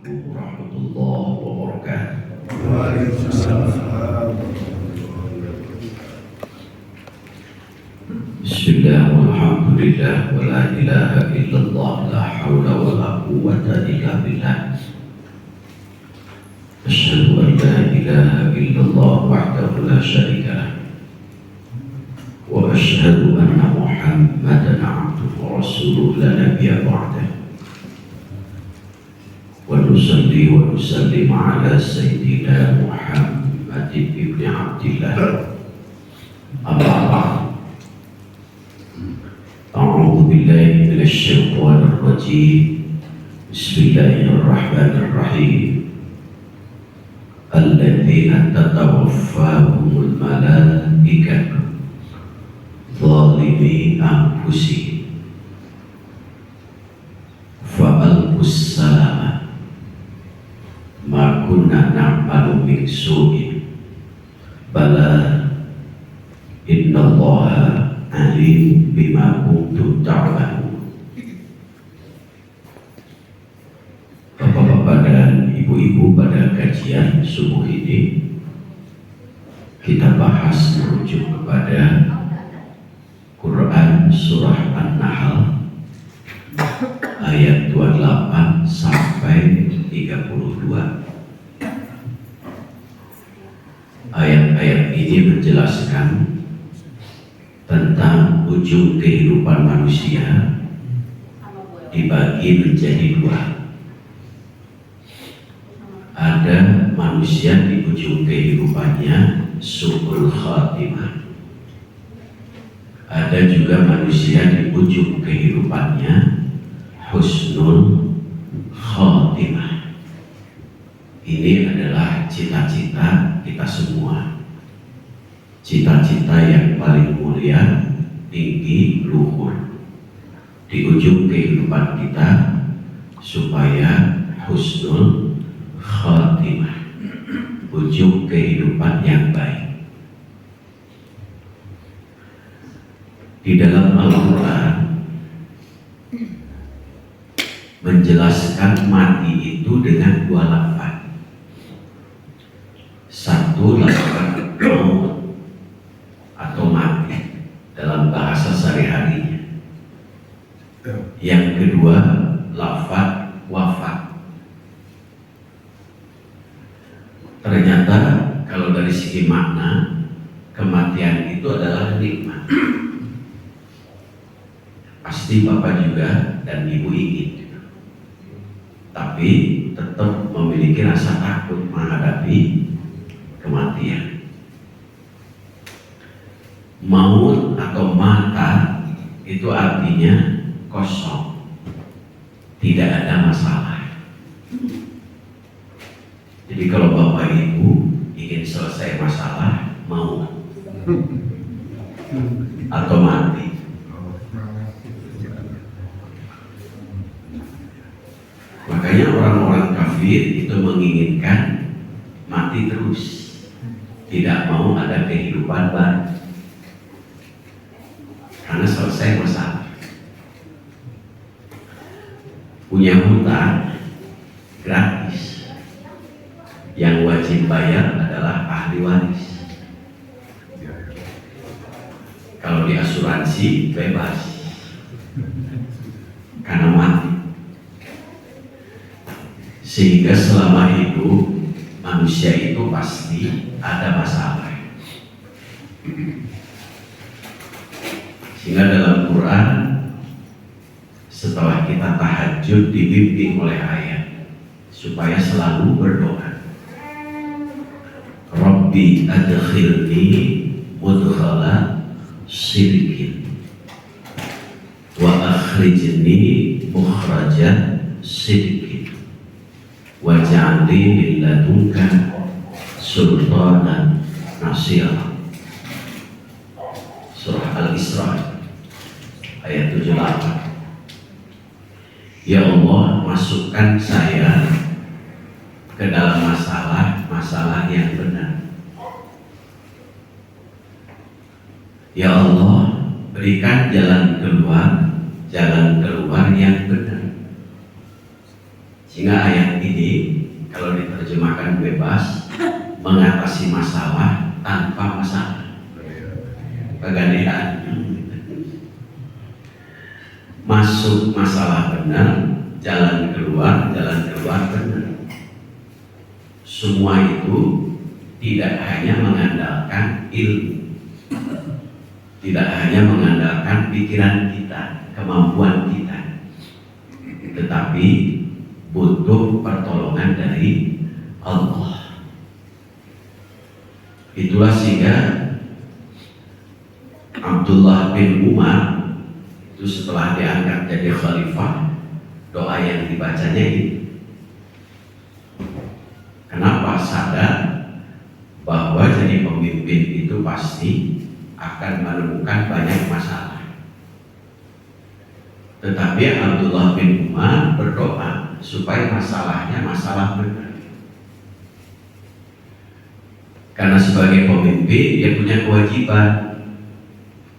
warahmatullahi wabarakatuh. Waalaikumsalam. Bismillah walhamdulillah wa la ilaha illallah la hawla wa la quwwata illa billah. Asyhadu an la ilaha illallah wahdahu la syarika lah. Wa asyhadu anna Muhammadan abduhu wa rasuluhu la nabiyya ba'dahu. Wa nusalli wa nusallim ala sayyidina Muhammad ibn Abdillah. Amma ba'd. A'udzu billahi minasy syaithanir rajim. Bismillahirrahmanirrahim. Alladzina tatawaffahumul malaikatu zalimi anfusihim fa'alqus salama ma kunna na'malu min su'in bala innallaha alim bima kuntum ta'malun. Bapak-bapak dan ibu-ibu, pada kajian subuh ini kita bahas merujuk kepada Quran surah An-Nahl ayat 28 sampai 32. Ayat-ayat ini menjelaskan tentang ujung kehidupan manusia dibagi menjadi dua. Ada manusia di ujung kehidupannya su'ul khatimah. Ada juga manusia di ujung kehidupannya husnul khatimah. Ini adalah cita-cita kita semua. Cita-cita yang paling mulia, tinggi, luhur di ujung kehidupan kita supaya husnul khatimah, ujung kehidupan yang baik. Di dalam Al-Quran menjelaskan mati itu dengan dua lafaz. Satu lafaz maut atau mati dalam bahasa sehari-harinya. Yang kedua lafaz wafat. Ternyata kalau dari segi makna, kematian itu adalah nikmat. Pasti Bapak juga dan Ibu ingin, tapi tetap memiliki rasa takut menghadapi kematian. Maut atau mata itu artinya kosong, tidak ada masalah. Jadi kalau Bapak Ibu ingin selesai masalah, maut atau mati. Makanya orang-orang kafir itu menginginkan mati terus, tidak mau ada kehidupan baru karena selesai masalah. Punya hutang gratis, yang wajib bayar adalah ahli waris. Kalau di asuransi bebas karena mati. Sehingga selama hidup manusia itu pasti ada masalah. Sehingga dalam Quran setelah kita tahajud dibimbing oleh ayat supaya selalu berdoa. Rabbi adkhilni mudkhala sidqin wa akhrijni mukhraja sidqin waj'alni min ladunka sultanan nasira. Surah Al-Isra ayat 78. Ya Allah, masukkan saya ke dalam masalah yang benar. Ya Allah, berikan jalan keluar yang benar. Sehingga ayat ini kalau diterjemahkan bebas, mengatasi masalah tanpa masalah. Pegadaian. Masuk masalah benar, jalan keluar benar. Semua itu tidak hanya mengandalkan ilmu, tidak hanya mengandalkan pikiran kita, kemampuan kita, tetapi butuh pertolongan dari Allah. Itulah sehingga Abdullah bin Umar itu setelah diangkat jadi khalifah, doa yang dibacanya ini. Kenapa? Sadar bahwa jadi pemimpin itu pasti akan menemukan banyak masalah. Tetapi Abdullah bin Umar berdoa supaya masalahnya masalah benar. Karena sebagai pemimpin dia punya kewajiban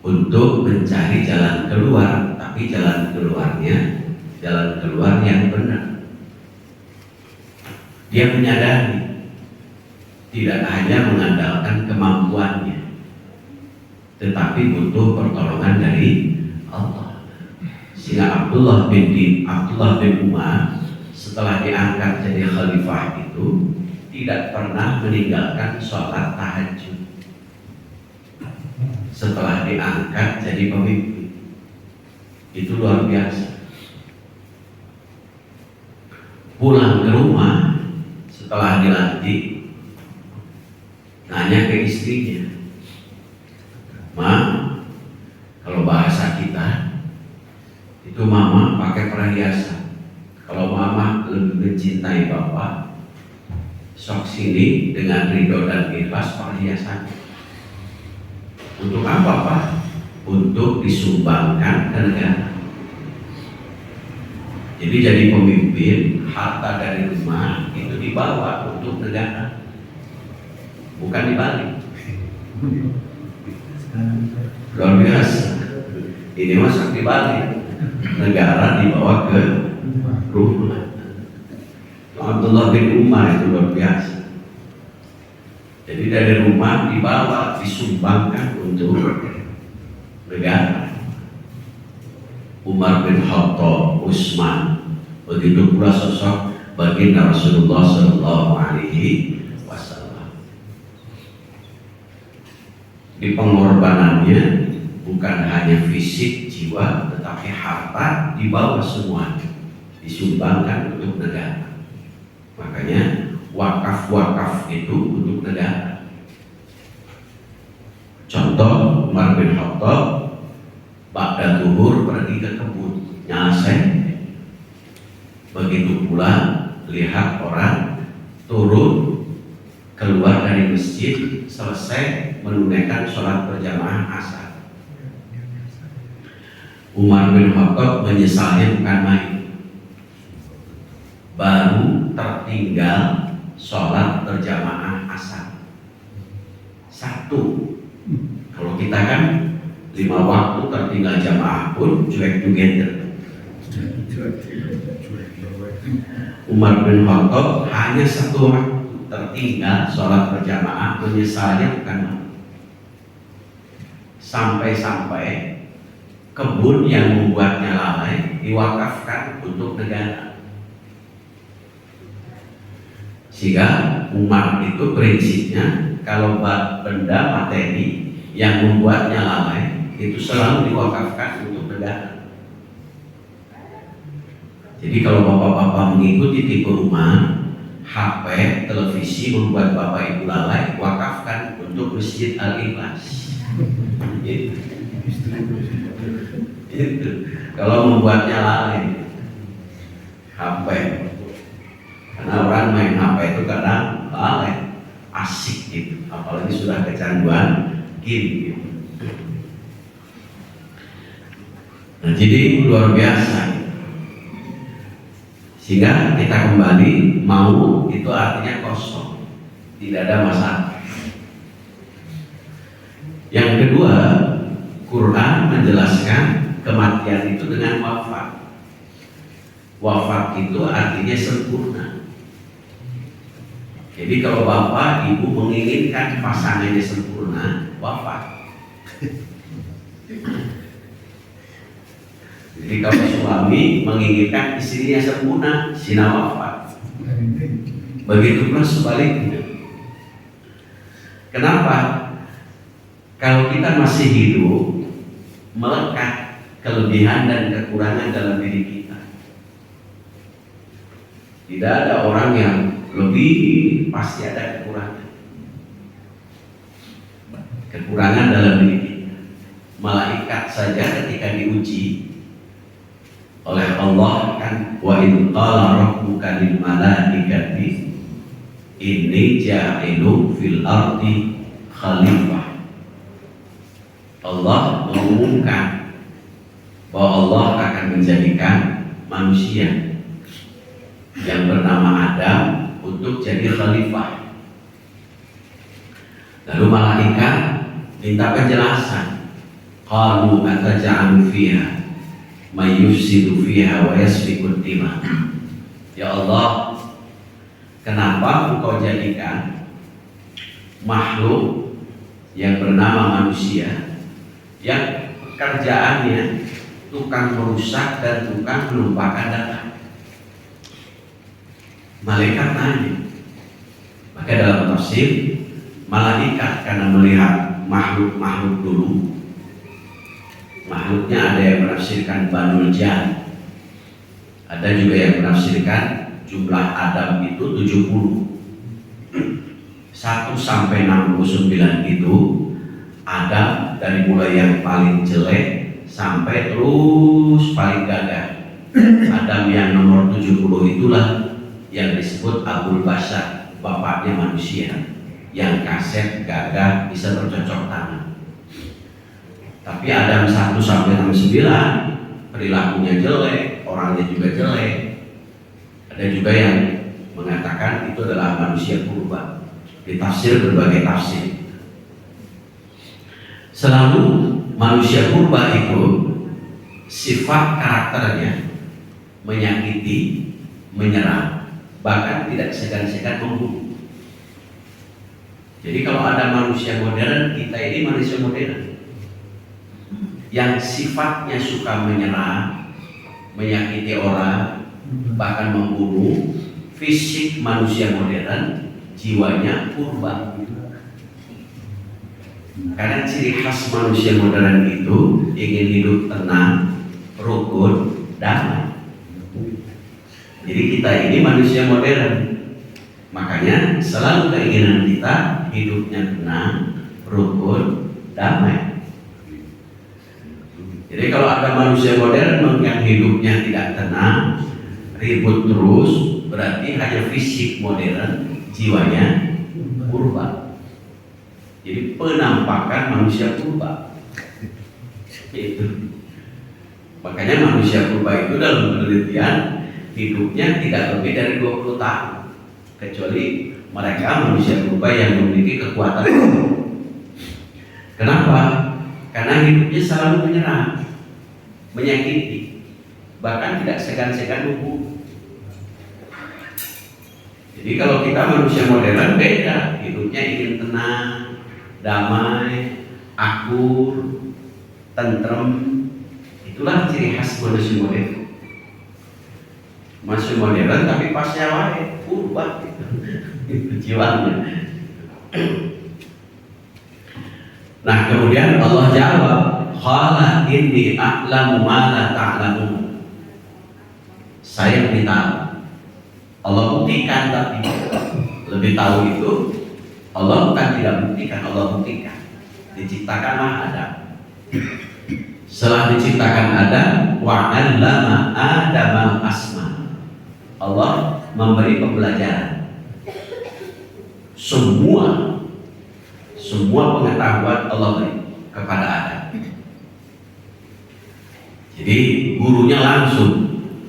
untuk mencari jalan keluar, tapi jalan keluarnya jalan keluar yang benar. Dia menyadari tidak hanya mengandalkan kemampuannya, tetapi butuh pertolongan dari Allah. Sehingga Abdullah bin Umar setelah diangkat jadi khalifah itu tidak pernah meninggalkan sholat tahajud. Setelah diangkat jadi pemimpin, itu luar biasa. Pulang ke rumah setelah dilantik, nanya ke istrinya, "Ma, kalau bahasa kita itu mama pakai perhiasan. Kalau mama lebih mencintai bapak, sok sini dengan ridho dan ikhlas perhiasan. Untuk apa, Pak? Untuk disumbangkan ke negara." Jadi jadi pemimpin, harta dari rumah itu dibawa untuk negara, bukan dibalik. Luar biasa. Ini masak dibalik, negara dibawa ke rumah. Abdullah bin Umar itu luar biasa. Jadi dari rumah dibawa, disumbangkan untuk negara. Umar bin Khattab, Utsman, begitu pula sosok baginda Rasulullah Shallallahu Alaihi Wasallam. Di pengorbanannya bukan hanya fisik, jiwa, tetapi harta dibawa semua, disumbangkan untuk negara. Makanya wakaf itu untuk negara. Contoh, Umar bin Khattab ba'da zuhur pergi ke kebun nyaseng. Begitu pula lihat orang turun keluar dari masjid selesai menunaikan sholat berjamaah asar. Umar bin Khattab menyesalnya bukan main. Baru tertinggal sholat berjamaah asar satu. Kalau kita kan 5 waktu tertinggal jamaah pun cuek together. Umar bin Khattab hanya 1 waktu tertinggal sholat berjamaah, menyesalnya bukan main. Sampai-sampai kebun yang membuatnya lalai diwakafkan untuk negara. Sehingga Umar itu prinsipnya kalau benda materi yang membuatnya lalai itu selalu diwakafkan untuk negara. Jadi kalau bapak-bapak mengikuti tipe Umar, HP, televisi membuat bapak ibu lalai, wakafkan untuk Masjid Al-Ikhlas. Itu kalau membuatnya lalai, HP. Karena orang main HP itu kadang lalai, asik gitu, apalagi sudah kecanduan game gitu. Nah, jadi luar biasa. Sehingga kita kembali mau itu artinya kosong, tidak ada masalah. Yang kedua, Quran menjelaskan kematian itu dengan wafat. Wafat itu artinya sempurna. Jadi kalau bapak ibu menginginkan pasangannya sempurna, wafat. Jadi kalau suami menginginkan istrinya sempurna, sina wafat. Begitu pula sebaliknya. Kenapa? Kalau kita masih hidup, melekat kelebihan dan kekurangan dalam diri kita. Tidak ada orang yang lebih, pasti ada kekurangan. Kekurangan dalam diri kita. Malaikat saja ketika diuji oleh Allah kan, wa in qala rabbuka lil malaikati inni ja'ilu fil ardi khalifah. Allah mengumumkan bahwa Allah akan menjadikan manusia yang bernama Adam untuk jadi khalifah. Lalu malaikat minta penjelasan. Qalu ataj'alu fiha may yufsidu fiha wa yasfiku dima. Ya Allah, kenapa Engkau jadikan makhluk yang bernama manusia yang pekerjaannya tukang merusak dan tukang menumpahkan darah? Malaikat nanya. Maka dalam tafsir, malaikat karena melihat makhluk-makhluk dulu, makhluknya ada yang menafsirkan Banul Jan, ada juga yang menafsirkan jumlah Adam itu 70. 1 sampai 69 itu Adam, dari mulai yang paling jelek sampai terus paling gagah. Adam yang nomor 70 itulah yang disebut Abul Bashar, bapaknya manusia, yang kasep, gagah, bisa bercocok tanam. Tapi Adam 1 sampai 69 perilakunya jelek, orangnya juga jelek. Ada juga yang mengatakan itu adalah manusia purba. Ditafsir berbagai tafsir. Selalu manusia purba itu sifat karakternya menyakiti, menyerang, bahkan tidak segan-segan membunuh. Jadi kalau ada manusia modern, kita ini manusia modern yang sifatnya suka menyerang, menyakiti orang, bahkan membunuh. Fisik manusia modern, jiwanya purba. Karena ciri khas manusia modern itu ingin hidup tenang, rukun, damai. Jadi kita ini manusia modern, makanya selalu keinginan kita hidupnya tenang, rukun, damai. Jadi kalau ada manusia modern yang hidupnya tidak tenang, ribut terus, berarti hanya fisik modern, jiwanya purba. Jadi penampakan manusia purba. Itu. Makanya manusia purba itu dalam penelitian hidupnya tidak lebih dari 20 tahun, kecuali mereka manusia purba yang memiliki kekuatan. Kenapa? Karena hidupnya selalu menyerang, menyakiti, bahkan tidak segan-segan membunuh. Jadi kalau kita manusia modern beda, hidupnya ingin tenang, damai, akur, tentrem. Itulah ciri khas manusia modern. Manusia modern tapi pasnya wae purba itu jiwanya. Nah kemudian Allah jawab, qala inni a'lamu ma la ta'lamun. Saya lebih tahu. Allah buktikan, tapi lebih tahu itu Allah bukan tidak buktikan, Allah buktikan. Diciptakanlah Adam. Setelah diciptakan Adam, wa 'allama Adam al-asma. Allah memberi pembelajaran. Semua pengetahuan Allah beri kepada Adam. Jadi gurunya langsung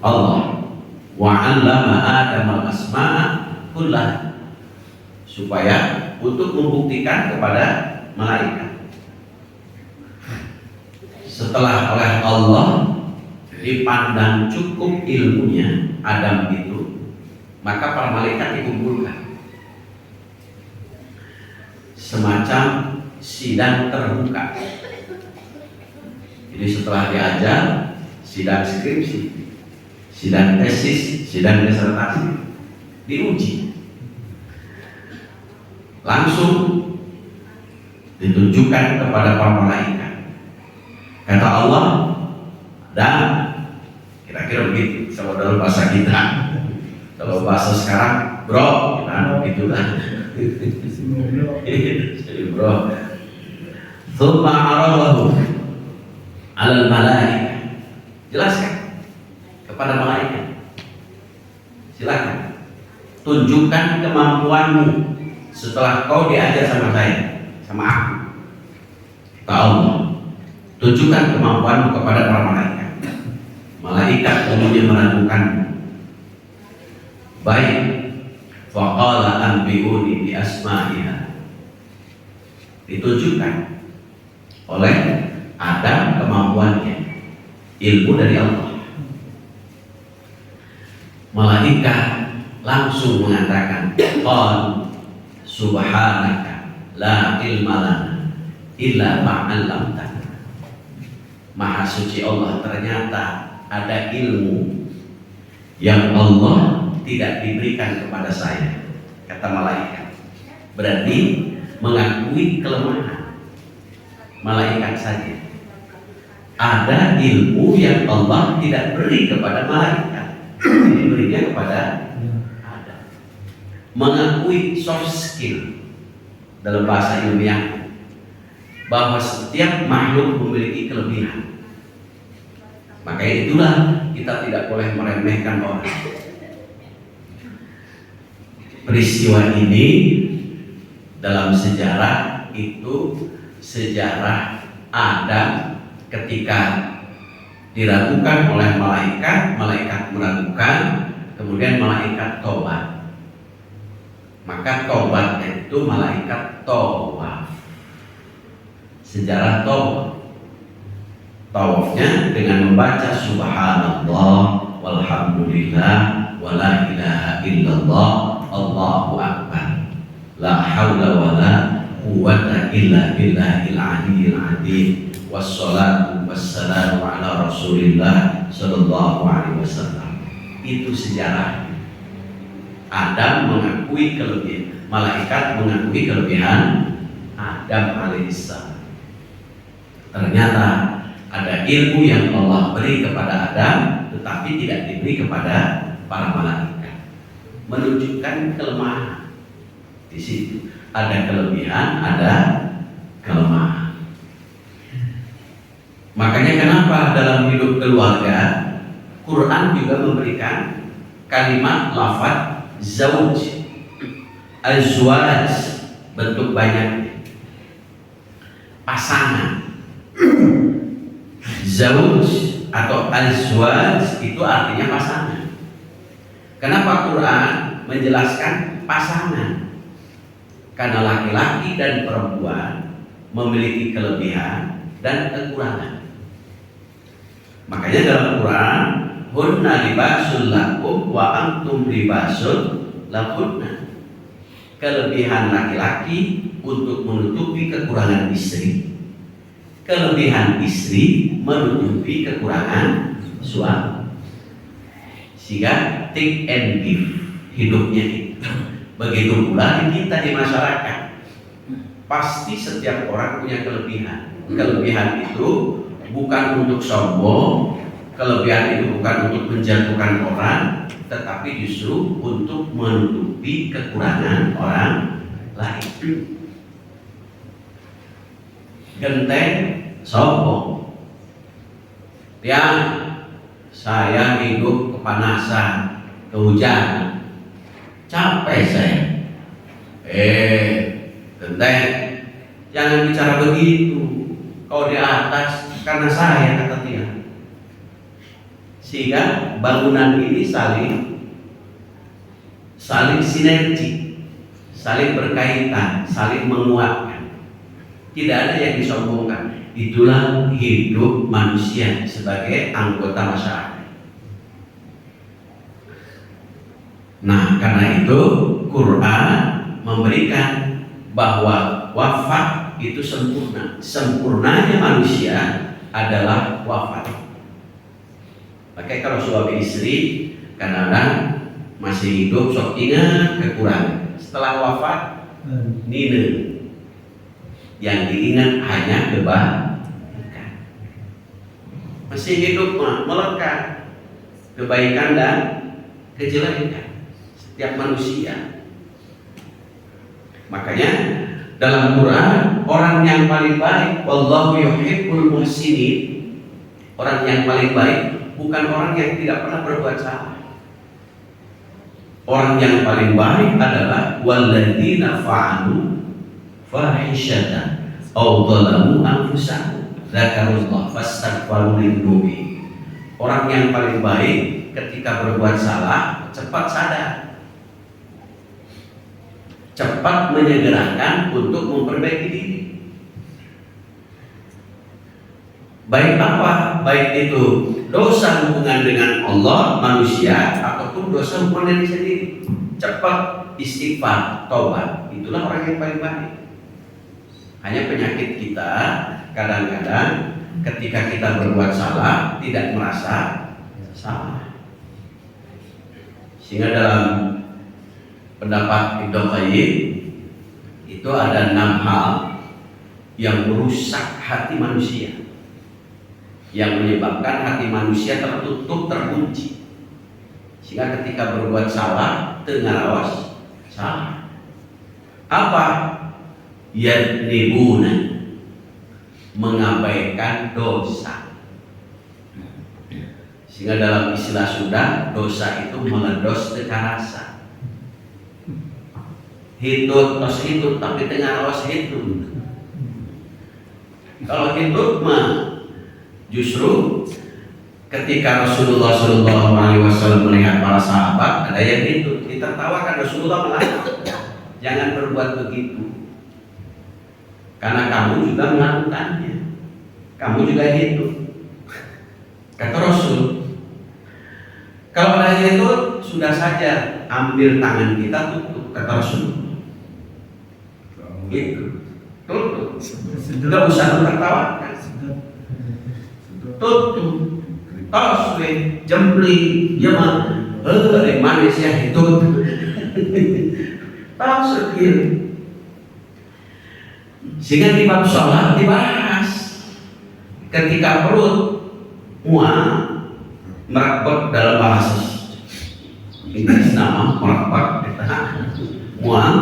Allah. Wa 'allama Adam al-asma'a kullah, supaya untuk membuktikan kepada malaikat. Setelah oleh Allah dipandang cukup ilmunya Adam itu, maka para malaikat dikumpulkan, semacam sidang terbuka. Jadi setelah diajar, sidang skripsi, sidang tesis, sidang disertasi, diuji, langsung ditunjukkan kepada para malaikat. Kata Allah, dan kira-kira begitu kalau dalam bahasa kita. Kalau bahasa sekarang, bro, gimana gitu kan? Jadi bro, thumma arabahu alal malaika. Jelaskan kepada malaikat. Silakan tunjukkan kemampuanmu setelah kau diajar sama saya, sama aku. Kata Allah, tunjukkan kemampuanmu kepada para malaikat. Malaikat kemudian meragukanmu. Baik, faqala anbi'uni bi asma'iha. Ditunjukkan oleh Adam kemampuannya, ilmu dari Allah. Malaikat langsung mengatakan, qal subhanaka la ilma lana illa ma 'allamtana. Maha suci Allah, ternyata ada ilmu yang Allah tidak diberikan kepada saya, kata malaikat. Berarti mengakui kelemahan malaikat saja. Ada ilmu yang Allah tidak beri kepada malaikat, diberinya kepada Adam. Mengakui soft skill dalam bahasa ilmiah, bahwa setiap makhluk memiliki kelebihan. Maka itulah kita tidak boleh meremehkan orang. Peristiwa ini dalam sejarah itu sejarah Adam ketika diragukan oleh malaikat, malaikat meragukan, kemudian malaikat tobat. Maka tobatnya itu malaikat tawaf. Sejarah tawaf. Tawafnya dengan membaca subhanallah walhamdulillah wala ilaha illallah Allahu akbar, la haula wala quwwata illa billahil aliyyil azim, wassalatu wassalamu ala rasulillah sallallahu alaihi wasallam. Itu sejarah. Adam mengakui kelebihan, malaikat mengakui kelebihan Adam alaihissalam. Ternyata ada ilmu yang Allah beri kepada Adam, tetapi tidak diberi kepada para malaikat. Menunjukkan kelemahan. Di situ ada kelebihan, ada kelemahan. Makanya kenapa dalam hidup keluarga Quran juga memberikan kalimat lafaz zauj, azwaj, bentuk banyak, pasangan. Zauj atau azwaj itu artinya pasangan. Kenapa Quran menjelaskan pasangan? Karena laki-laki dan perempuan memiliki kelebihan dan kekurangan. Makanya dalam Quran, hunna libasul lakum wa antum libasul lakunna. Kelebihan laki-laki untuk menutupi kekurangan istri, kelebihan istri menutupi kekurangan suami. Sehingga take and give hidupnya itu. Begitu pula di kita di masyarakat. Pasti setiap orang punya kelebihan. Kelebihan itu bukan untuk sombong, kelebihan itu bukan untuk menjatuhkan orang, tetapi justru untuk menutupi kekurangan orang lain. Genteng, sombong. Ya, saya hidup kepanasan, kehujanan, capek saya. Genteng, jangan bicara begitu. Kau di atas karena saya, kata dia. Sehingga bangunan ini saling sinergi, saling berkaitan, saling menguatkan. Tidak ada yang disombongkan. Itulah hidup manusia sebagai anggota masyarakat. Nah, karena itu Quran memberikan bahwa wafat itu sempurna. Sempurnanya manusia adalah wafat. Makanya kalau suami istri kadang-kadang masih hidup sok ingat kekurangan. Setelah wafat nine, yang diingat hanya kebaikan. Masih hidup melekat kebaikan dan kejelekan setiap manusia. Makanya dalam Quran, orang yang paling baik, wallahu yuhibbul muhsinin, orang yang paling baik bukan orang yang tidak pernah berbuat salah. Orang yang paling baik adalah walladzina fa'alu fahishatan aw dhalamu anfusahum dzakarullah fastaghfiru lidzunubihim. Orang yang paling baik ketika berbuat salah cepat sadar, cepat menyegerakan untuk memperbaiki diri. Baik apa? Baik itu dosa hubungan dengan Allah, manusia, ataupun dosa hubungan diri sendiri. Cepat istighfar, taubat. Itulah orang yang paling baik. Hanya penyakit kita kadang-kadang ketika kita berbuat salah tidak merasa salah. Sehingga dalam pendapat Ibnu Qayyim itu ada 6 hal yang merusak hati manusia, yang menyebabkan hati manusia tertutup, terkunci, sehingga ketika berbuat salah tengarawas salah. Apa? Yadnibuna, mengabaikan dosa. Sehingga dalam istilah Sunda, dosa itu meledos teka rasa. Hitut, tos hitut, tapi tengarawas hitut. Kalau hitut mah justru ketika Rasulullah SAW melihat para sahabat ada yang hitut, ditertawakan. Rasulullah melarang, jangan berbuat begitu, karena kamu juga melakukannya, kamu juga hitut. Kata Rasul, kalau ada hitut sudah saja ambil tangan kita tutup. Kata Rasul, itu tutup, tidak usah tertawakan, tutup. Tos we jembli jema manis ya itu. Tos sekir. Sehingga di bab sholat dibahas ketika perut mual merakbak dalam bahasa Inggris nama merakbak mual,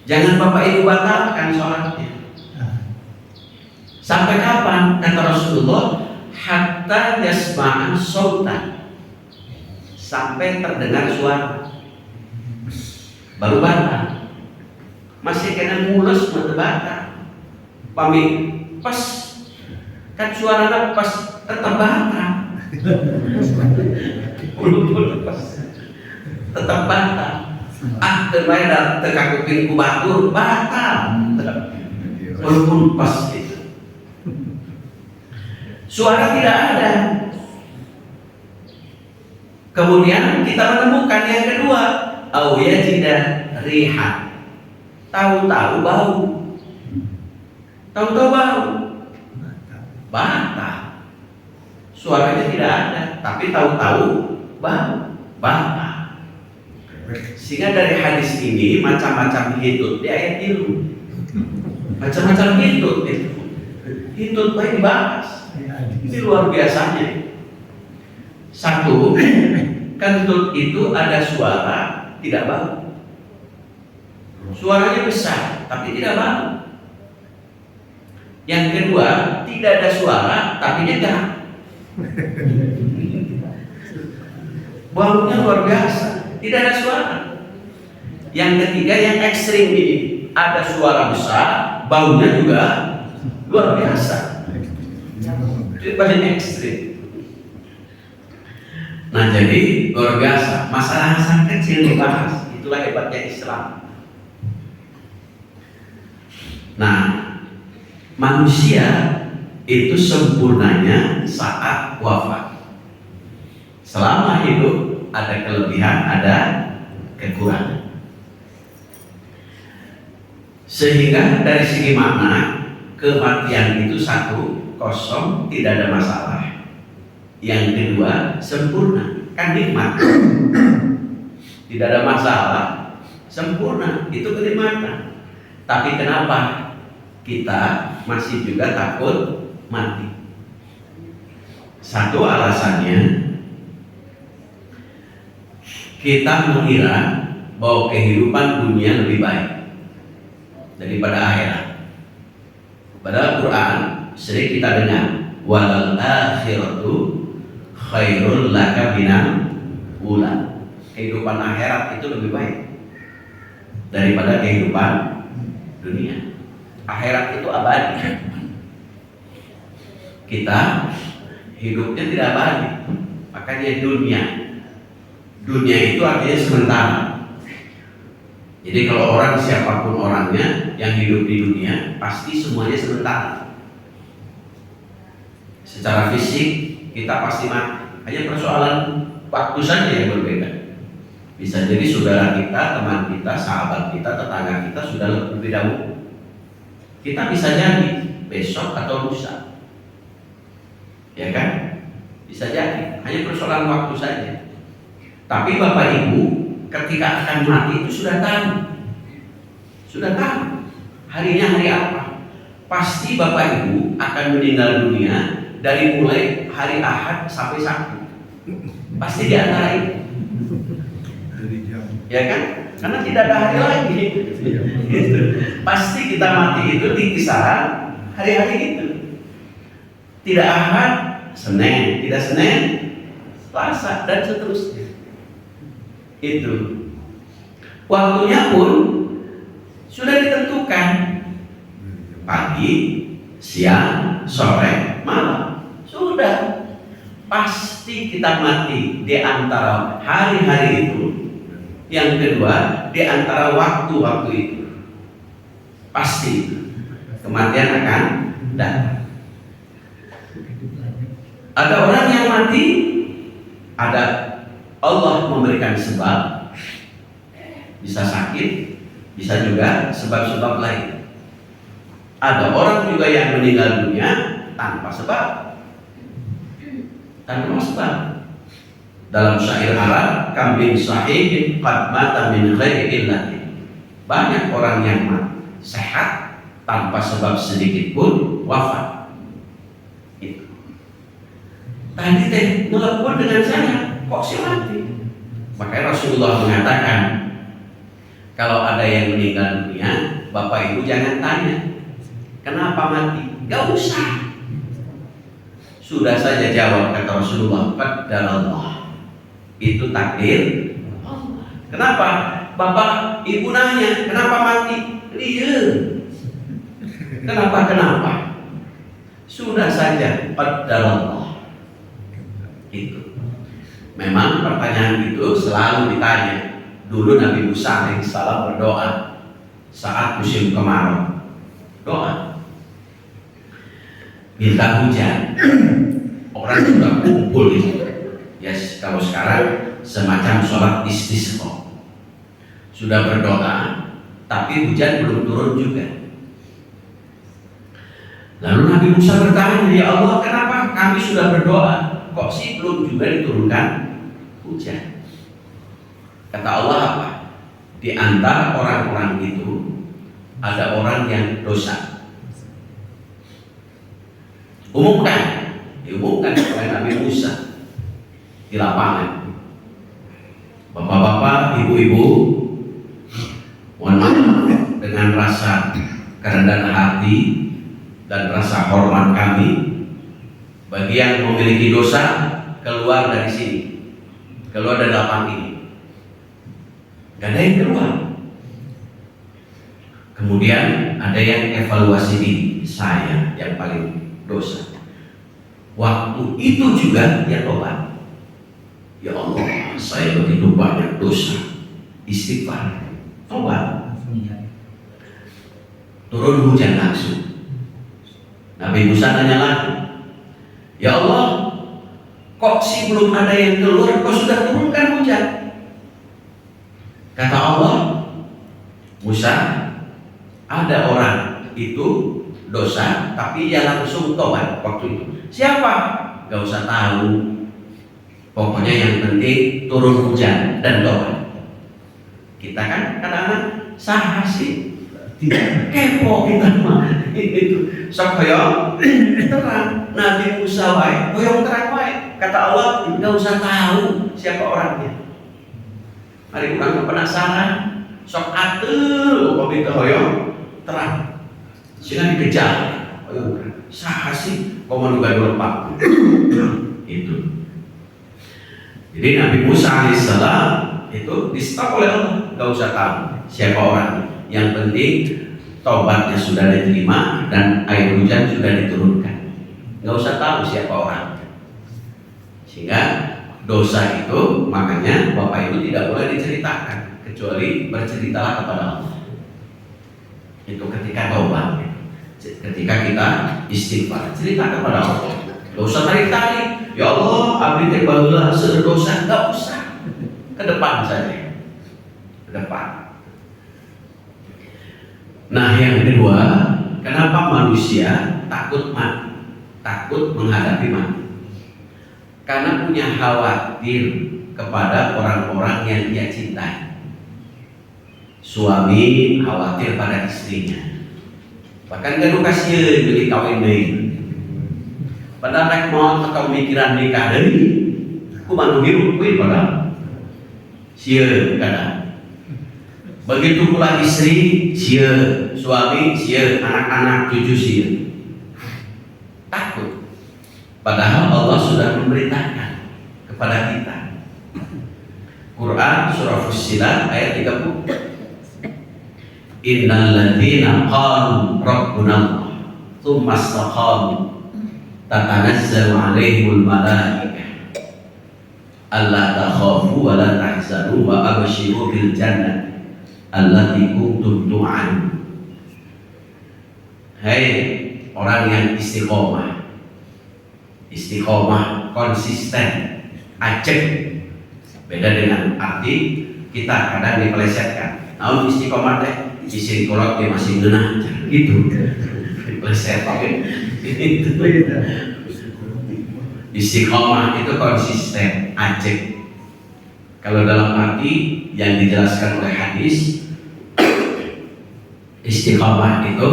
jangan bapak ibu batalkan sholatnya. Sampai kapan? Kata Rasulullah, hatta yasma'an sautan, sampai terdengar suara, baru batal. Masih kena mulus batal. Pamit pas kan suaranya pas tetap batal. Pas tetap batal. Ah, terbayar terkakupin kubatur batal. Walaupun pas itu. Suara tidak ada. Kemudian kita menemukan yang kedua, au yajida riha. Tahu-tahu bau. Tahu-tahu bau. Batal. Suaranya tidak ada, tapi tahu-tahu bau. Batal. Sehingga dari hadis ini macam-macam hitut di ayat itu. Macam-macam hitut itu. Hitut baik dibahas. Ini luar biasanya. Satu, kentut itu ada suara, tidak bau. Suaranya besar, tapi tidak bau. Yang kedua, tidak ada suara, tapi nyegar. Baunya luar biasa, tidak ada suara. Yang ketiga, yang ekstrim ini, ada suara besar, baunya juga luar biasa. Itu paling ekstrim. Nah, jadi luar biasa. Masalah sangat kecil dibahas. Itulah hebatnya Islam. Nah, manusia itu sempurnanya saat wafat. Selama hidup ada kelebihan, ada kekurangan. Sehingga dari segi makna, kematian itu satu, kosong, tidak ada masalah. Yang kedua, sempurna, kan nikmat. Tidak ada masalah, sempurna, itu kenikmatan. Tapi kenapa kita masih juga takut mati? Satu alasannya, kita mengira bahwa kehidupan dunia lebih baik daripada akhirat. Padahal Quran sering kita dengar, walal akhiratu khairul laka minal ula. Kehidupan akhirat itu lebih baik daripada kehidupan dunia. Akhirat itu abadi. Kita hidupnya tidak abadi. Makanya dunia itu artinya sementara. Jadi kalau orang, siapapun orangnya yang hidup di dunia, pasti semuanya sementara. Secara fisik kita pasti mati. Hanya persoalan waktu saja yang berbeda. Bisa jadi saudara kita, teman kita, sahabat kita, tetangga kita sudah lebih dahulu. Kita bisa jadi besok atau lusa, ya kan? Bisa jadi. Hanya persoalan waktu saja. Tapi Bapak Ibu ketika akan mati itu sudah tahu harinya hari apa. Pasti Bapak Ibu akan meninggal dunia dari mulai hari Ahad sampai Sabtu. Pasti di antara itu, ya kan? Karena tidak ada hari lagi. Pasti kita mati itu di kisaran hari-hari itu. Tidak Ahad, Senin, tidak Senin, Selasa, dan seterusnya. Itu waktunya pun sudah ditentukan, pagi, siang, sore, malam, sudah pasti kita mati di antara hari-hari itu. Yang kedua, di antara waktu-waktu itu pasti kematian akan datang. Ada orang yang mati, ada Allah memberikan sebab, bisa sakit, bisa juga sebab-sebab lain. Ada orang juga yang meninggal dunia tanpa sebab. Dalam syair Arab, kambing sahihin qad mata min ghairi illatin. Banyak orang yang mati sehat tanpa sebab sedikit pun wafat. Itu. Tadi teh nelpon dengan saya, kok si mati? Makanya Rasulullah mengatakan, kalau ada yang meninggal dunia, Bapak Ibu jangan tanya kenapa mati, gak usah. Sudah saja jawab, kata Rasulullah, qaddarallah. Itu takdir Allah. Kenapa? Bapak Ibu nanya kenapa mati? Iya. Kenapa? Sudah saja qaddarallah. Itu. Memang pertanyaan itu selalu ditanya. Dulu Nabi Musa alaihissalam berdoa saat musim kemarau. Doa minta hujan. Orang sudah kumpul itu. Yes, kalau sekarang semacam sholat istisqa. Sudah berdoa, tapi hujan belum turun juga. Lalu Nabi Musa bertanya, ya Allah, kenapa kami sudah berdoa, kok sih belum juga diturunkan hujan? Kata Allah apa? Di antara orang-orang itu ada orang yang dosa. Diumumkan oleh Nabi Musa di lapangan. Bapak-bapak, ibu-ibu, mohon maaf dengan rasa kerendahan hati dan rasa hormat kami, bagi yang memiliki dosa keluar dari sini, keluar dari lapangan ini. Gak ada yang keluar. Kemudian ada yang evaluasi diri, saya yang paling dosa. Waktu itu juga dia tobat. Ya Allah, saya begitu banyak dosa. Istighfar, tobat. Turun hujan langsung. Nabi Musa nanya lagi, ya Allah, kok sih belum ada yang keluar, kok sudah turunkan hujan? Kata Allah, Musa, ada orang itu dosa tapi ia langsung tobat waktu itu. Siapa? Gak usah tahu, pokoknya yang penting turun hujan dan tobat. Kita kan kadang-kadang saha sih, tidak kepo kita mah itu sok hoyong terang. Nabi Musa wae hoyong terang wae. Kata Allah, gak usah tahu siapa orangnya. Mari kurang penasaran, sok atul kok itu hoyong terang. Sehingga dikejar, saha sih kok mau lepak itu. Jadi Nabi Musa alaihissalam itu di stop oleh Allah, gak usah tahu siapa orangnya. Yang penting taubatnya sudah diterima dan air hujan sudah diturunkan. Gak usah tahu siapa orangnya. Sehingga dosa itu makanya Bapak Ibu tidak boleh diceritakan kecuali berceritalah kepada Allah. Itu ketika taubat, ketika kita istighfar, cerita kepada Allah. Gak usah tarik-tarik, ya Allah, abdi teh baheula seueur dosa, gak usah. Ke depan saja, ke depan. Nah, yang kedua, kenapa manusia takut mati, takut menghadapi mati? Karena punya khawatir kepada orang-orang yang dia cintai. Suami khawatir pada istrinya, bahkan gaduh kasieun beli kawin deui. Padahal rek mau atau mikiran nikah deui, kumaha hirup kuy padahal. Sieun kadang. Begitu pula istri, sieun, suami sieun, anak-anak cucu sieun. Takut. Padahal Allah sudah memberitakan kepada kita. Quran surah Fussilat ayat 30. Innal ladzina qalu rabbuna Allah tsumma istaqamu tatanazzalu 'alaihimul malaikah alla takhafu wa la tahzanu wa abshiru bil jannah allati kuntum tu'adun. Hai orang yang istiqomah, istiqomah konsisten, ajak. Beda dengan arti kita kadang dipelesetkan. Namun istiqomah teh isi kolot dia masih genah gitu. Dipeleset pakai itu. Istiqomah itu konsisten, ajak. Kalau dalam arti yang dijelaskan oleh hadis, istiqomah itu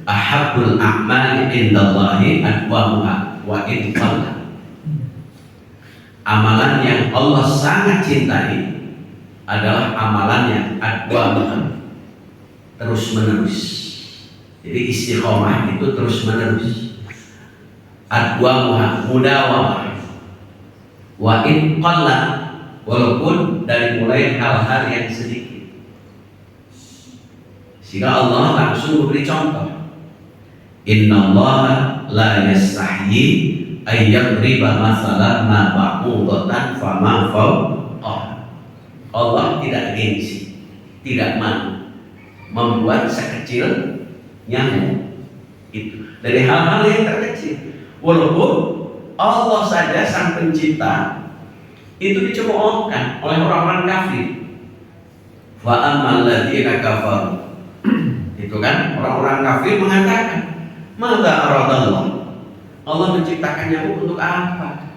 ahabbul a'mali indallahi adwamuha wa in qalla. Amalan yang Allah sangat cintai adalah amalan yang adwamuha, terus menerus. Jadi istiqomah itu terus menerus. Adwamuha mudawamah wa in qalla, walaupun dari mulai hal-hal yang sedikit. Sehingga Allah langsung memberi contoh. Innallaha la yastahyi ayyadriba mathalan ma ba'udatan fama fawqah. Allah tidak gengsi, tidak malu membuat sekecil nyamuk itu dari hal-hal yang terkecil. Walaupun Allah saja sang pencipta itu dicemoohkan oleh orang-orang kafir. Wa ammal ladzina kafaru, itu kan orang-orang kafir mengatakan, "Madza aradallah?" Allah menciptakan nyamuk untuk apa?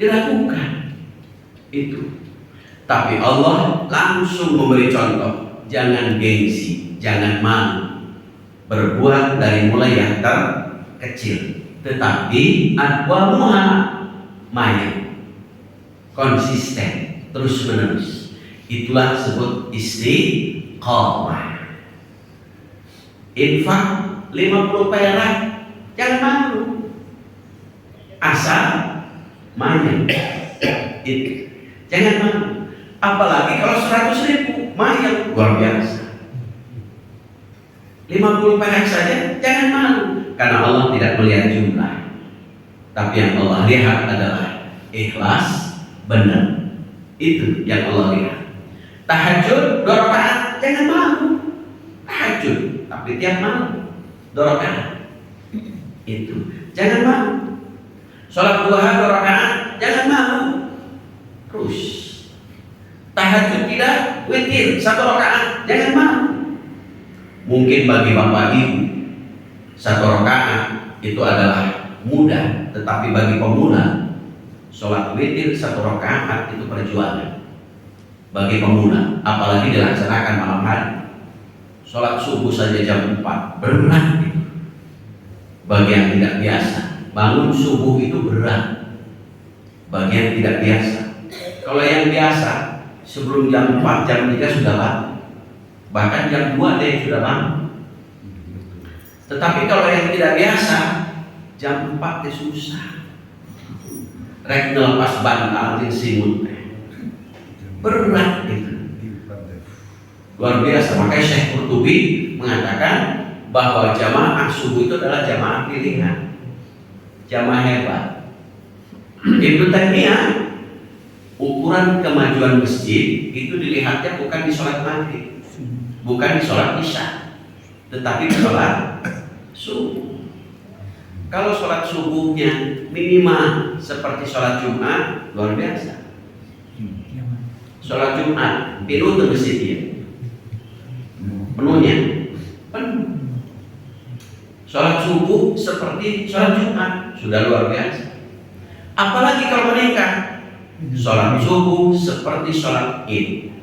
Diragukan itu. Tapi Allah langsung memberi contoh, jangan gengsi, jangan malu, berbuat dari mulai yang terkecil, tetapi adwamuha maya, konsisten, terus menerus. Itulah disebut istiqomah. Infak 50 perak, jangan malu, asal maya itu, jangan malu. Apalagi kalau 100.000 maya luar biasa. 50 perak saja jangan malu, karena Allah tidak melihat jumlah, tapi yang Allah lihat adalah ikhlas, benar. Itu yang Allah lihat. Tahajud 2 rakaat jangan malu, tahajud tapi tiap malam 2 rakaat. Itu jangan mau. Sholat duha 2 rakaat jangan mau. Terus tahajud tidak, witir 1 rakaat jangan mau. Mungkin bagi bapak ibu 1 rakaat itu adalah mudah, tetapi bagi pemula sholat witir 1 rakaat itu perjuangan. Bagi pemula, apalagi dilaksanakan malam hari. Sholat subuh saja jam 4 berat itu. Bagi yang tidak biasa, bangun subuh itu berat. Bagi yang tidak biasa. Kalau yang biasa, sebelum jam 4, jam 3 sudah bangun. Bahkan jam 2 dia sudah bangun. Tetapi kalau yang tidak biasa, jam 4 dia susah. Rek ngelepas bantal di simut. Berat itu. Luar biasa. Makanya Syekh Qurtubi mengatakan bahwa jamaah subuh itu adalah jamaah pilihan, jamaah hebat. Ibnu Taimiyah, ukuran kemajuan masjid itu dilihatnya bukan di sholat maghrib, bukan di sholat isya, tetapi di sholat subuh. Kalau sholat subuhnya minimal seperti sholat Jumat, luar biasa. Sholat Jumat penuh tuh masjidnya, penuhnya penuh. Sholat subuh seperti sholat Jumat, sudah luar biasa. Apalagi kalau meningkat, sholat subuh seperti sholat Id.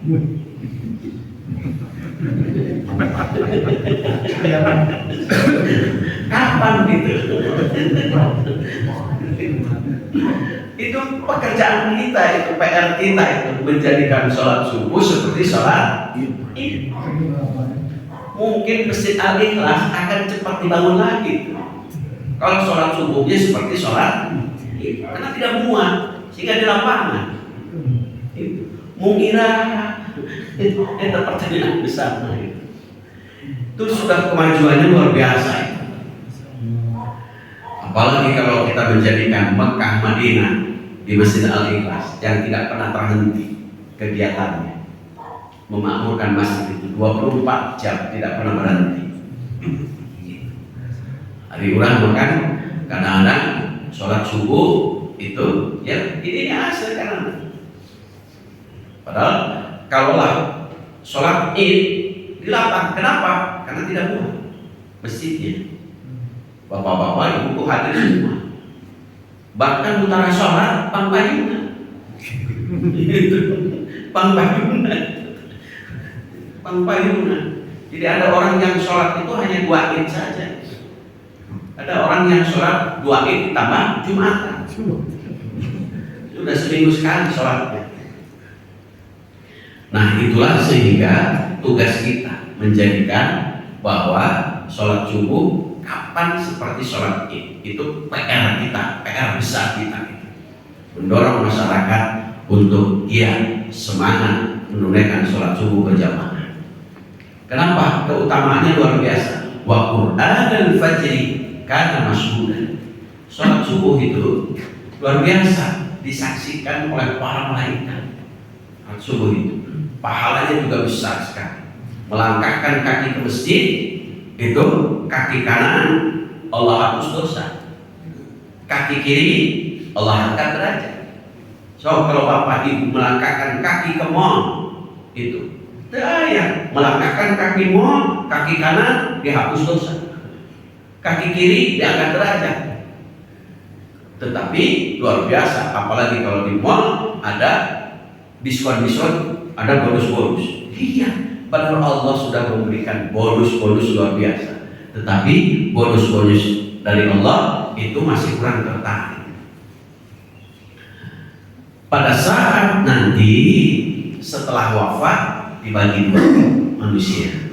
Kapan gitu? Itu pekerjaan kita, itu PR kita, itu menjadikan sholat subuh seperti sholat Id. Mungkin Masjid Al-Ikhlas akan cepat dibangun lagi kalau sholat subuhnya seperti sholat Id, karena tidak muat sehingga di lapangan. Mengira itu pertanyaan besar. Itu sudah kemajuannya luar biasa. Apalagi kalau kita menjadikan Mekah Madinah di Masjid Al-Ikhlas yang tidak pernah terhenti kegiatannya, memakmurkan masjid itu 24 jam tidak pernah berhenti. Hari ulang kan kadang-kadang sholat subuh itu ya ini asal kan. Padahal kalaulah sholat Id di lapang, kenapa? Karena tidak muat masjidnya. Bapak-bapak ibu hadir semua. Bahkan utara sholat pangpayunan. Pangpayunan. Pangpayunan. Jadi ada orang yang sholat itu hanya 2 Id saja. Ada orang yang sholat 2 Id ditambah Jumatan. Sudah seminggu sekali sholatnya. Nah itulah sehingga tugas kita menjadikan bahwa sholat subuh kapan seperti sholat Id. Itu PR kita, PR besar kita. Mendorong masyarakat untuk giat semangat menunaikan sholat subuh berjamaah. Kenapa? Keutamaannya luar biasa. Wa Qur'anal fajri kana mashhudan. Sholat subuh itu luar biasa disaksikan oleh para malaikat. Sholat subuh itu pahalanya juga besar sekali. Melangkahkan kaki ke masjid itu kaki kanan Allah hapus dosa, kaki kiri Allah angkat derajat. So kalau bapak ibu melangkahkan kaki ke mall itu ya, melangkahkan kaki mall, kaki kanan dihapus dosa, kaki kiri diangkat derajat. Tetapi luar biasa, apalagi kalau di mall ada diskon-diskon, ada bonus-bonus. Iya, padahal Allah sudah memberikan bonus-bonus luar biasa. Tetapi bonus-bonus dari Allah itu masih kurang tertarik. Pada saat nanti setelah wafat dibagi 2 manusia.